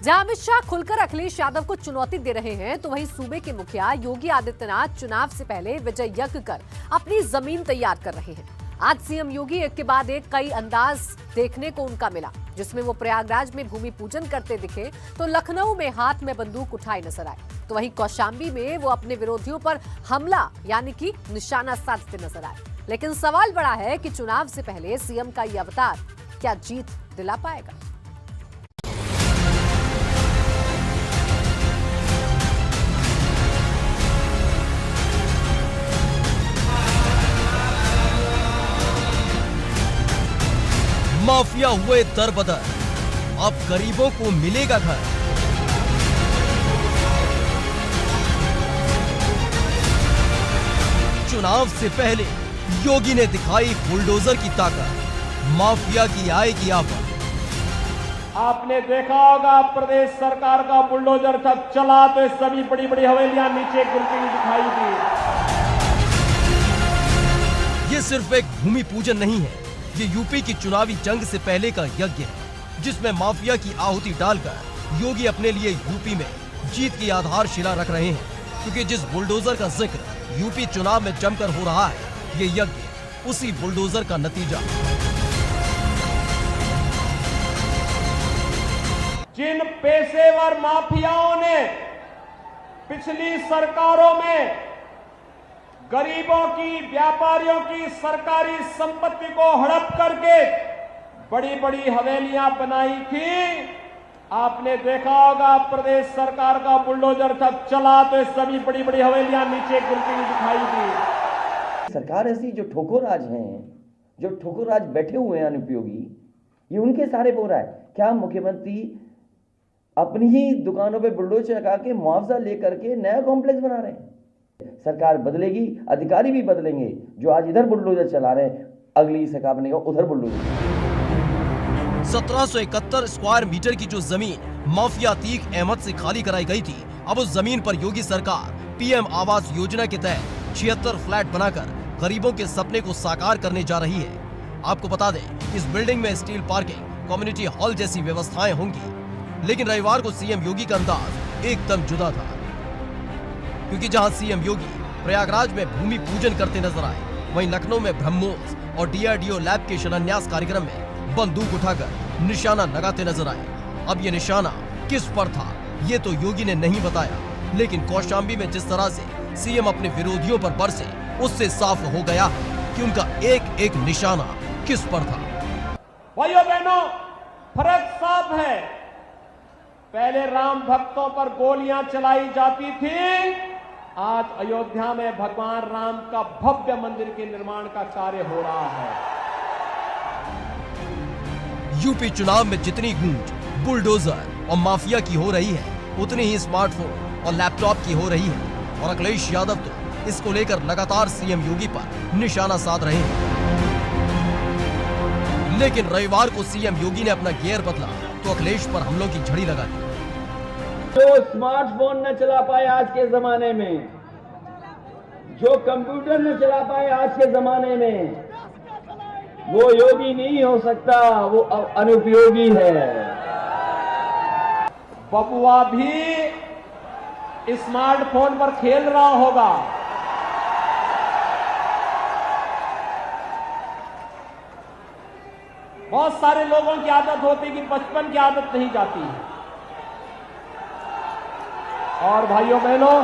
जहां अमित शाह खुलकर अखिलेश यादव को चुनौती दे रहे हैं, तो वहीं सूबे के मुखिया योगी आदित्यनाथ चुनाव से पहले विजय यज्ञ कर अपनी जमीन तैयार कर रहे हैं। आज सीएम योगी एक के बाद एक कई अंदाज देखने को उनका मिला, जिसमें वो प्रयागराज में भूमि पूजन करते दिखे तो लखनऊ में हाथ में बंदूक उठाए नजर आए, तो वहीं कौशाम्बी में वो अपने विरोधियों पर हमला यानी कि निशाना साधते नजर आए। लेकिन सवाल बड़ा है कि चुनाव से पहले सीएम का ये अवतार क्या जीत दिला पाएगा। माफिया हुए दरबदर, अब गरीबों को मिलेगा घर। चुनाव से पहले योगी ने दिखाई बुलडोजर की ताकत, माफिया की आएगी आफत। आपने देखा होगा प्रदेश सरकार का बुलडोजर जब चला तो सभी बड़ी बड़ी हवेलियां नीचे गिरती हुई दिखाई दी। ये सिर्फ एक भूमि पूजन नहीं है, ये यूपी की चुनावी जंग से पहले का यज्ञ है, जिसमें माफिया की आहुति डालकर योगी अपने लिए यूपी में जीत की आधारशिला रख रहे हैं। क्योंकि जिस बुलडोजर का जिक्र यूपी चुनाव में जमकर हो रहा है, ये यज्ञ उसी बुलडोजर का नतीजा। जिन पेशेवर माफियाओं ने पिछली सरकारों में गरीबों की, व्यापारियों की सरकारी संपत्ति को हड़प करके बड़ी बड़ी हवेलियां बनाई थी, आपने देखा होगा प्रदेश सरकार का बुलडोजर जब चला तो सभी बड़ी बड़ी हवेलियां नीचे गिरती हुई दिखाई दी। सरकार ऐसी जो ठोकोराज हैं, जो ठोकोराज बैठे हुए हैं अनुपयोगी, ये उनके सहारे हो रहा है। क्या मुख्यमंत्री अपनी ही दुकानों पे बुलडोजर लगा के मुआवजा लेकर के नया कॉम्प्लेक्स बना रहे हैं? सरकार बदलेगी, अधिकारी भी बदलेंगे। जो आज इधर बुलडोजर चला रहे हैं, अगली सरकार बनेगा उधर बुलडोजर। 1771 स्क्वायर मीटर की जो जमीन माफिया अतीक अहमद से खाली कराई गई थी, अब उस जमीन पर योगी सरकार पीएम आवास योजना के तहत 76 फ्लैट बनाकर गरीबों के सपने को साकार करने जा रही है। आपको बता दें, इस बिल्डिंग में स्टील पार्किंग, कम्युनिटी हॉल जैसी व्यवस्थाएं होंगी। लेकिन रविवार को सीएम योगी का अंदाज एकदम जुदा था, क्योंकि जहां सीएम योगी प्रयागराज में भूमि पूजन करते नजर आए, वहीं लखनऊ में ब्रह्मोस और डीआरडीओ लैब के शिलान्यास कार्यक्रम में बंदूक उठाकर निशाना लगाते नजर आए। अब ये निशाना किस पर था, ये तो योगी ने नहीं बताया, लेकिन कौशाम्बी में जिस तरह से सीएम अपने विरोधियों पर बरसे, उससे साफ हो गया है कि उनका एक एक निशाना किस पर था। भाइयों बहनों, फर्क साफ है। पहले राम भक्तों पर गोलियां चलाई जाती थी, आज अयोध्या में भगवान राम का भव्य मंदिर के निर्माण का कार्य हो रहा है। यूपी चुनाव में जितनी गूंज बुलडोजर और माफिया की हो रही है, उतनी ही स्मार्टफोन और लैपटॉप की हो रही है। और अखिलेश यादव तो इसको लेकर लगातार सीएम योगी पर निशाना साध रहे हैं। लेकिन रविवार को सीएम योगी ने अपना गियर बदला तो अखिलेश पर हमलों की झड़ी लगा दी। जो स्मार्टफोन न चला पाए आज के जमाने में, जो कंप्यूटर न चला पाए आज के जमाने में, वो योगी नहीं हो सकता, वो अनुपयोगी है। बबुआ भी स्मार्टफोन पर खेल रहा होगा। बहुत सारे लोगों की आदत होती कि बचपन की आदत नहीं जाती है। और भाइयों बहनों,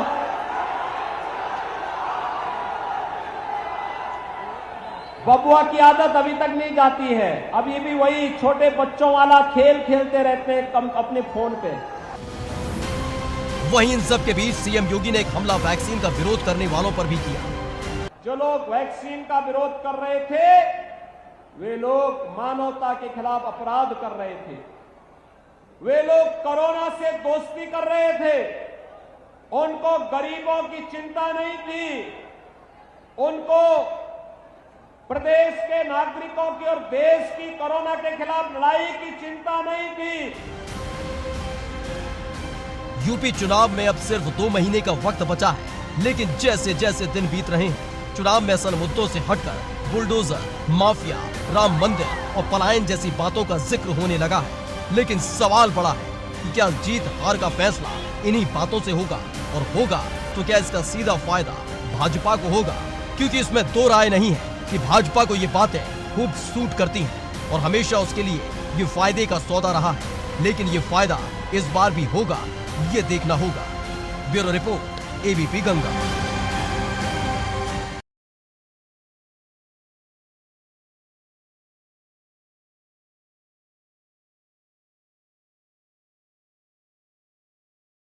बबुआ की आदत अभी तक नहीं जाती है। अभी भी वही छोटे बच्चों वाला खेल खेलते रहते हैं अपने फोन पे। वहीं इन सब के बीच सीएम योगी ने एक हमला वैक्सीन का विरोध करने वालों पर भी किया। जो लोग वैक्सीन का विरोध कर रहे थे, वे लोग मानवता के खिलाफ अपराध कर रहे थे। वे लोग कोरोना से दोस्ती कर रहे थे। उनको गरीबों की चिंता नहीं थी, उनको प्रदेश के नागरिकों की और देश की कोरोना के खिलाफ लड़ाई की चिंता नहीं थी। यूपी चुनाव में अब सिर्फ 2 महीने का वक्त बचा है, लेकिन जैसे जैसे दिन बीत रहे हैं, चुनाव में असल मुद्दों से हटकर बुलडोजर, माफिया, राम मंदिर और पलायन जैसी बातों का जिक्र होने लगा है। लेकिन सवाल बड़ा है कि क्या जीत हार का फैसला इन्हीं बातों से होगा, और होगा तो क्या इसका सीधा फायदा भाजपा को होगा, क्योंकि इसमें दो राय नहीं है कि भाजपा को ये बातें खूब सूट करती हैं और हमेशा उसके लिए ये फायदे का सौदा रहा है। लेकिन ये फायदा इस बार भी होगा, ये देखना होगा। Bureau report, ABP Ganga.